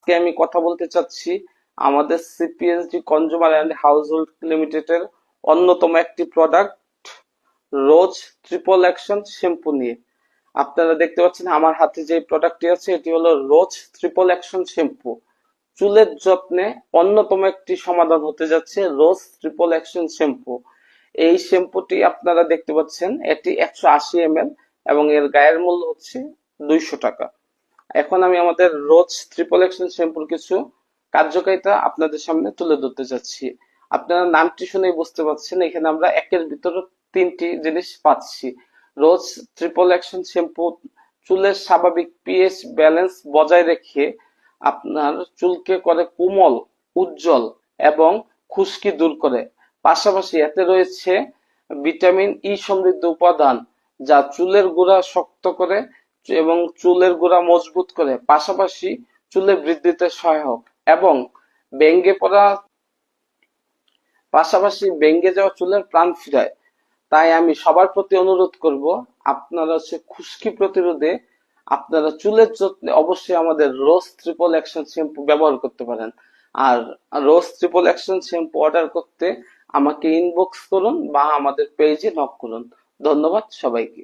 আজকে আমি কথা বলতে চাচ্ছি আমাদের সিপিএসডি কনজিউমার অ্যান্ড হাউসহোল্ড লিমিটেডের অন্যতম একটি প্রোডাক্ট রোজ ট্রিপল অ্যাকশন শ্যাম্পু নিয়ে। আপনারা দেখতে পাচ্ছেন আমার হাতে যে প্রোডাক্টটি আছে এটি হলো রোজ ট্রিপল অ্যাকশন শ্যাম্পু। চুলের যত্নে অন্যতম একটি সমাধান হতে যাচ্ছে রোজ ট্রিপল অ্যাকশন শ্যাম্পু। এই শ্যাম্পুটি আপনারা দেখতে পাচ্ছেন এটি 180 ml এবং এর গায়ের মূল্য হচ্ছে 200 টাকা। এখন আমি আমাদের রোজ ট্রিপল অ্যাকশন শ্যাম্পুর কিছু কার্যকারিতা আপনাদের সামনে তুলে ধরতে চাচ্ছি। আপনারা নামটি শুনেই বুঝতে পারছেন এখানে আমরা একের ভিতরে তিনটি জিনিস পাচ্ছি। রোজ ট্রিপল অ্যাকশন শ্যাম্পু চুলের স্বাভাবিক পিএইচ ব্যালেন্স বজায় রেখে আপনার চুলকে করে কোমল, উজ্জ্বল এবং খুশকি দূর করে। পাশাপাশি এতে রয়েছে ভিটামিন ই সমৃদ্ধ উপাদান যা চুলের গোড়া শক্ত করে এবং চুলের গোড়া মজবুত করে, পাশাপাশি চুলের বৃদ্ধিতে সহায়ক এবং ভেঙে পড়া পাশাপাশি ভেঙে যাওয়া চুলের প্রাণ ফিরায়। তাই আমি সবার প্রতি অনুরোধ করব আপনারা খুশকি প্রতিরোধে আপনারা চুলের যত্নে অবশ্যই আমাদের রোজ ট্রিপল অ্যাকশন শ্যাম্পু ব্যবহার করতে পারেন। আর রোজ ট্রিপল অ্যাকশন শ্যাম্পু অর্ডার করতে আমাকে ইনবক্স করুন বা আমাদের পেজে নক করুন। ধন্যবাদ সবাইকে।